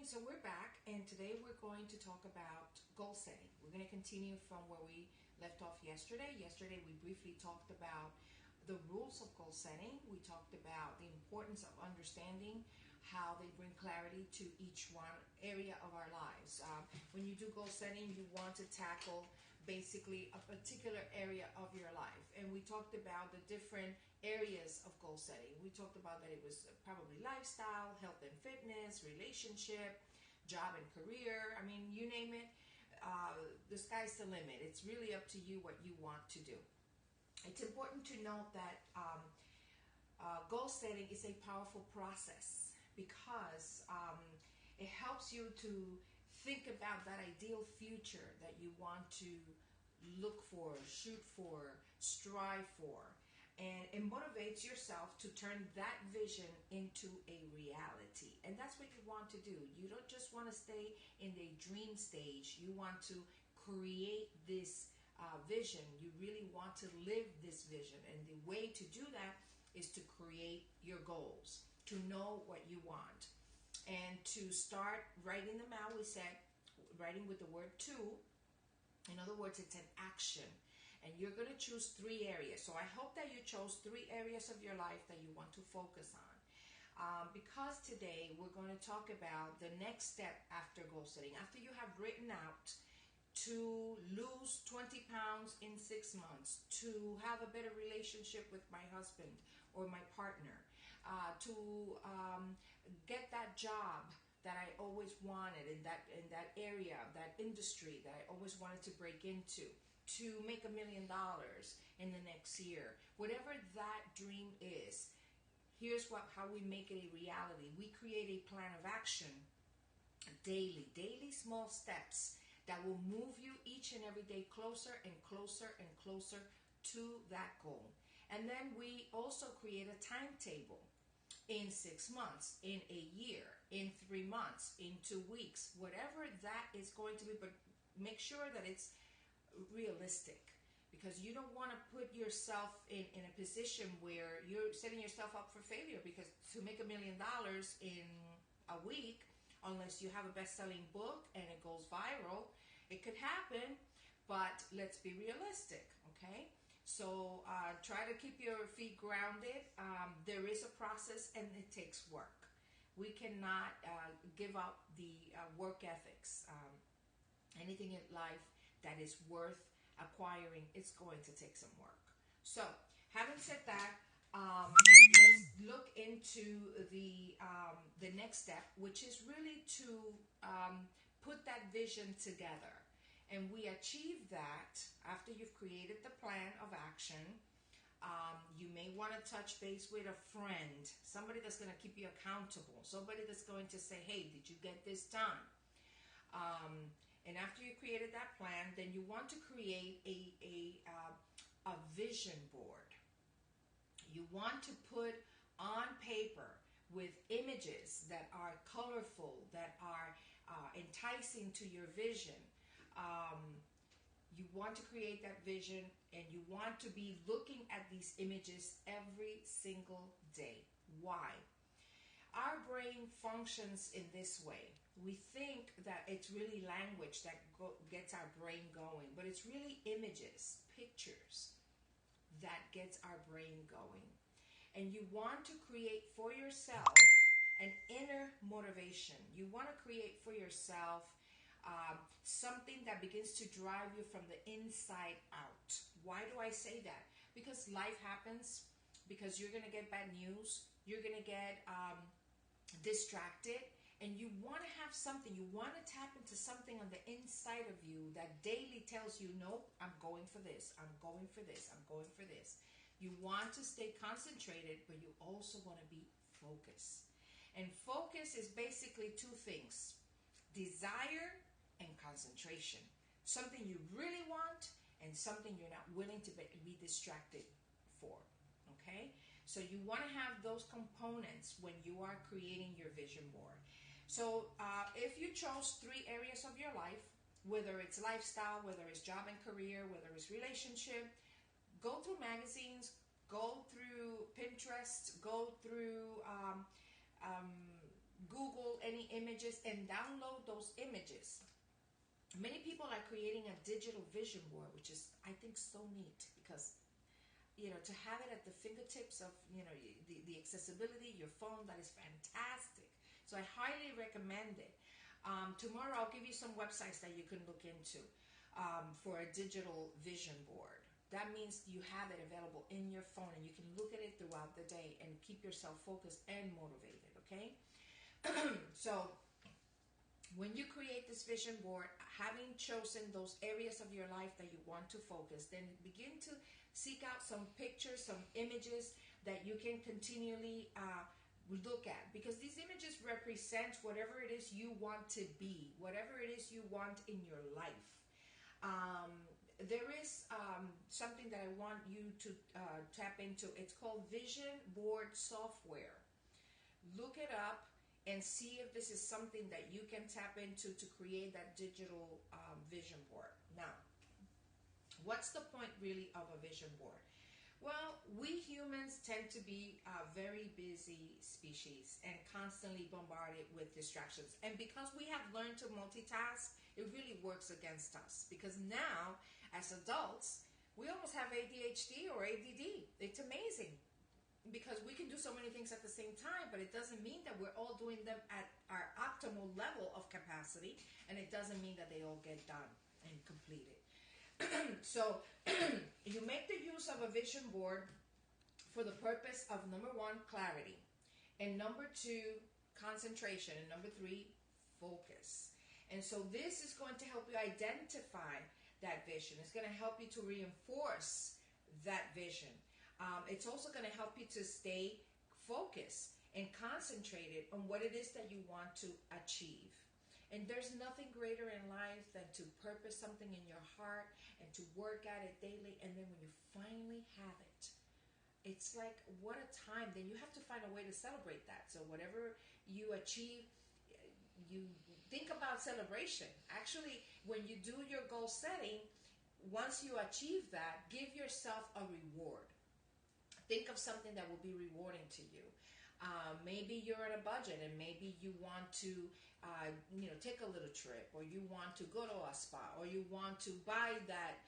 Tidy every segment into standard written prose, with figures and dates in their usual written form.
So we're back, and today we're going to talk about goal setting. We're going to continue from where we left off yesterday. Yesterday, we briefly talked about the rules of goal setting. We talked about the importance of understanding how they bring clarity to each one area of our lives. When you do goal setting, you want to tackle basically a particular area of your life. And we talked about the different areas of goal setting. We talked about that it was probably lifestyle, health and fitness, relationship, job and career. I mean, you name it. The sky's the limit. It's really up to you what you want to do. It's important to note that goal setting is a powerful process because it helps you to think about that ideal future that you want to look for, shoot for, strive for. And it motivates yourself to turn that vision into a reality. And that's what you want to do. You don't just want to stay in the dream stage. You want to create this vision. You really want to live this vision. And the way to do that is to create your goals, to know what you want, and to start writing them out. We said writing with the word to. In other words, it's an action. And you're going to choose 3 areas. So I hope that you chose 3 areas of your life that you want to focus on. Because today we're going to talk about the next step after goal setting. After you have written out to lose 20 pounds in 6 months, to have a better relationship with my husband or my partner, to get that job that I always wanted in that area, that industry that I always wanted to break into, to make $1 million in the next year. Whatever that dream is, here's how we make it a reality. We create a plan of action daily small steps that will move you each and every day closer and closer and closer to that goal. And then we also create a timetable in 6 months, in a year, in 3 months, in 2 weeks, whatever that is going to be, but make sure that it's realistic, because you don't want to put yourself in a position where you're setting yourself up for failure, because to make $1 million in a week, unless you have a best-selling book and it goes viral, it could happen, but let's be realistic, okay? So try to keep your feet grounded. There is a process and it takes work. We cannot give up the work ethics. Anything in life that is worth acquiring, it's going to take some work. So, having said that, let's look into the next step, which is really to put that vision together. And we achieve that after you've created the plan of action. You may want to touch base with a friend, somebody that's going to keep you accountable, somebody that's going to say, hey, did you get this done? And after you created that plan, then you want to create a vision board. You want to put on paper with images that are colorful, that are enticing to your vision. You want to create that vision, and you want to be looking at these images every single day. Why? Our brain functions in this way. We think that it's really language that gets our brain going, but it's really images, pictures that gets our brain going. And you want to create for yourself an inner motivation. You want to create for yourself something that begins to drive you from the inside out. Why do I say that? Because life happens, because you're going to get bad news, you're going to get distracted, and you want to have something, you want to tap into something on the inside of you that daily tells you, nope, I'm going for this, I'm going for this, I'm going for this. You want to stay concentrated, but you also want to be focused. And focus is basically 2 things: desire and concentration. Something you really want and something you're not willing to be distracted for, okay? So you want to have those components when you are creating your vision board. So if you chose 3 areas of your life, whether it's lifestyle, whether it's job and career, whether it's relationship, go through magazines, go through Pinterest, go through Google any images and download those images. Many people are creating a digital vision board, which is, I think, so neat, because to have it at the fingertips of the accessibility, your phone, that is fantastic. So I highly recommend it. Tomorrow I'll give you some websites that you can look into for a digital vision board. That means you have it available in your phone and you can look at it throughout the day and keep yourself focused and motivated, okay? So when you create this vision board, having chosen those areas of your life that you want to focus, then begin to seek out some pictures, some images that you can continually look at, because these images represent whatever it is you want to be, whatever it is you want in your life. There is something that I want you to tap into. It's called Vision Board Software. Look it up and see if this is something that you can tap into to create that digital vision board. Now, what's the point really of a vision board? Well, we humans tend to be a very busy species and constantly bombarded with distractions. And because we have learned to multitask, it really works against us. Because now, as adults, we almost have ADHD or ADD. It's amazing, because we can do so many things at the same time, but it doesn't mean that we're all doing them at our optimal level of capacity, and it doesn't mean that they all get done and completed. So you make the use of a vision board for the purpose of, number one, clarity, and number two, concentration, and number three, focus. And so this is going to help you identify that vision. It's going to help you to reinforce that vision. It's also going to help you to stay focused and concentrated on what it is that you want to achieve. And there's nothing greater in life than to purpose something in your heart and to work at it daily. And then when you finally have it, it's like, what a time. Then you have to find a way to celebrate that. So whatever you achieve, you think about celebration. Actually, when you do your goal setting, once you achieve that, give yourself a reward. Think of something that will be rewarding to you. Maybe you're on a budget and maybe you want to take a little trip, or you want to go to a spa, or you want to buy that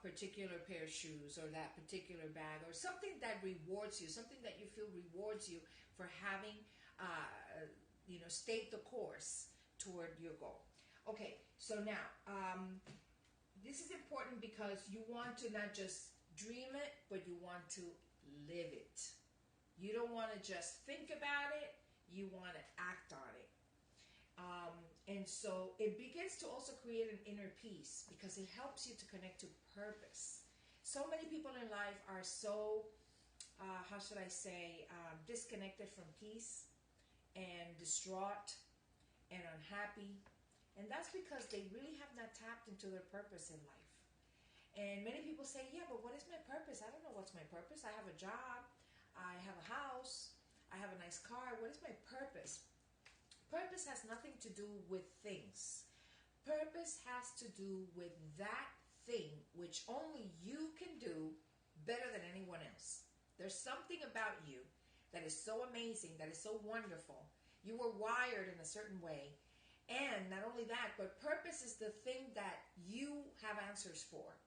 particular pair of shoes or that particular bag, or something that rewards you, something that you feel rewards you for having stayed the course toward your goal. Okay, so now this is important because you want to not just dream it, but you want to live it. You don't want to just think about it, you want to act on it. And so it begins to also create an inner peace, because it helps you to connect to purpose. So many people in life are so, disconnected from peace and distraught and unhappy. And that's because they really have not tapped into their purpose in life. And many people say, yeah, but what is my purpose? I don't know what's my purpose. I have a job, I have a house, I have a nice car. What is my purpose? Purpose has nothing to do with things. Purpose has to do with that thing which only you can do better than anyone else. There's something about you that is so amazing, that is so wonderful. You were wired in a certain way. And not only that, but purpose is the thing that you have answers for.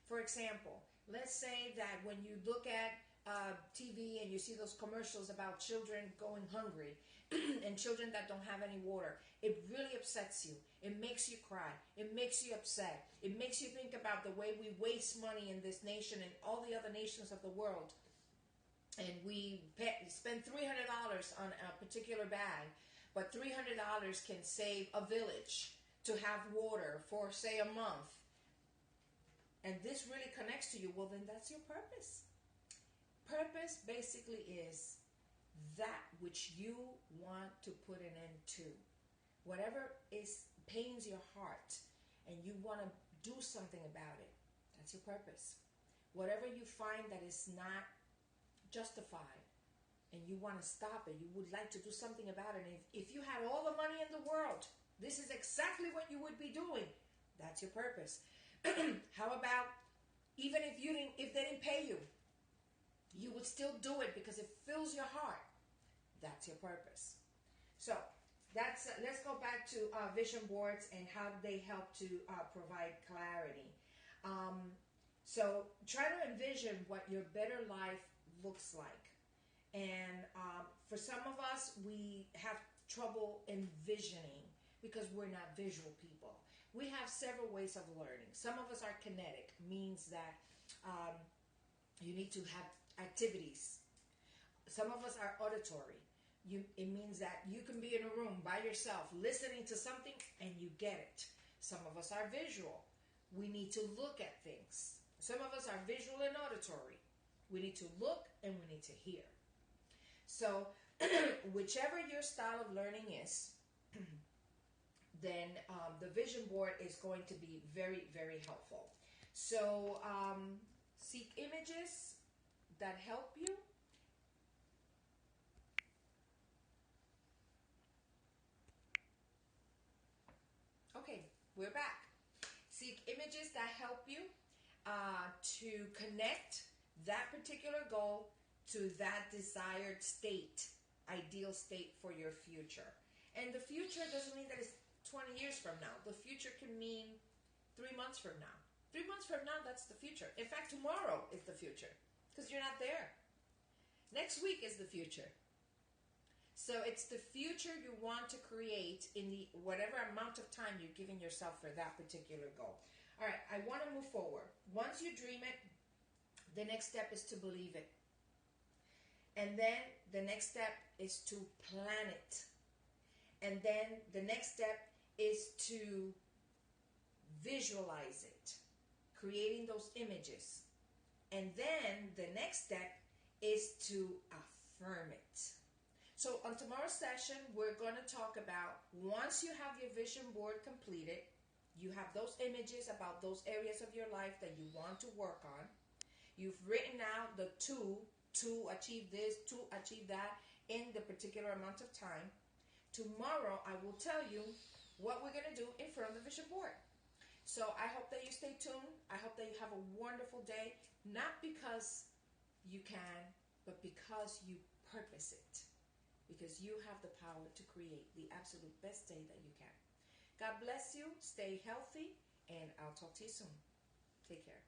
For example, let's say that when you look at TV and you see those commercials about children going hungry and children that don't have any water, it really upsets you. It makes you cry. It makes you upset. It makes you think about the way we waste money in this nation and all the other nations of the world. And we spend $300 on a particular bag, but $300 can save a village to have water for, say, a month. And this really connects to you. Well, then that's your purpose. Purpose basically is that which you want to put an end to. Whatever pains your heart and you want to do something about it, that's your purpose. Whatever you find that is not justified and you want to stop it, you would like to do something about it. And if you had all the money in the world, this is exactly what you would be doing. That's your purpose. How about even if they didn't pay you, you would still do it because it fills your heart. That's your purpose. So let's go back to vision boards and how they help to provide clarity. Um, so try to envision what your better life looks like. And for some of us, we have trouble envisioning because we're not visual people. We have several ways of learning. Some of us are kinetic, means that um, you need to have activities. Some of us are auditory. It means that you can be in a room by yourself listening to something and you get it. Some of us are visual. We need to look at things. Some of us are visual and auditory. We need to look and we need to hear. So, whichever your style of learning is, then the vision board is going to be very, very helpful. So, seek images that help you. Okay, we're back. Seek images that help you to connect that particular goal to that desired state, ideal state for your future. And the future doesn't mean that it's 20 years from now. The future can mean 3 months from now. 3 months from now, that's the future. In fact, tomorrow is the future because you're not there. Next week is the future. So it's the future you want to create in the whatever amount of time you're giving yourself for that particular goal. All right, I want to move forward. Once you dream it, the next step is to believe it. And then the next step is to plan it. And then the next step is to visualize it, creating those images. And then the next step is to affirm it. So on tomorrow's session, we're going to talk about once you have your vision board completed, you have those images about those areas of your life that you want to work on. You've written out the to achieve this, to achieve that in the particular amount of time. Tomorrow, I will tell you what we're going to do in front of the vision board. So I hope that you stay tuned. I hope that you have a wonderful day, not because you can, but because you purpose it. Because you have the power to create the absolute best day that you can. God bless you. Stay healthy, and I'll talk to you soon. Take care.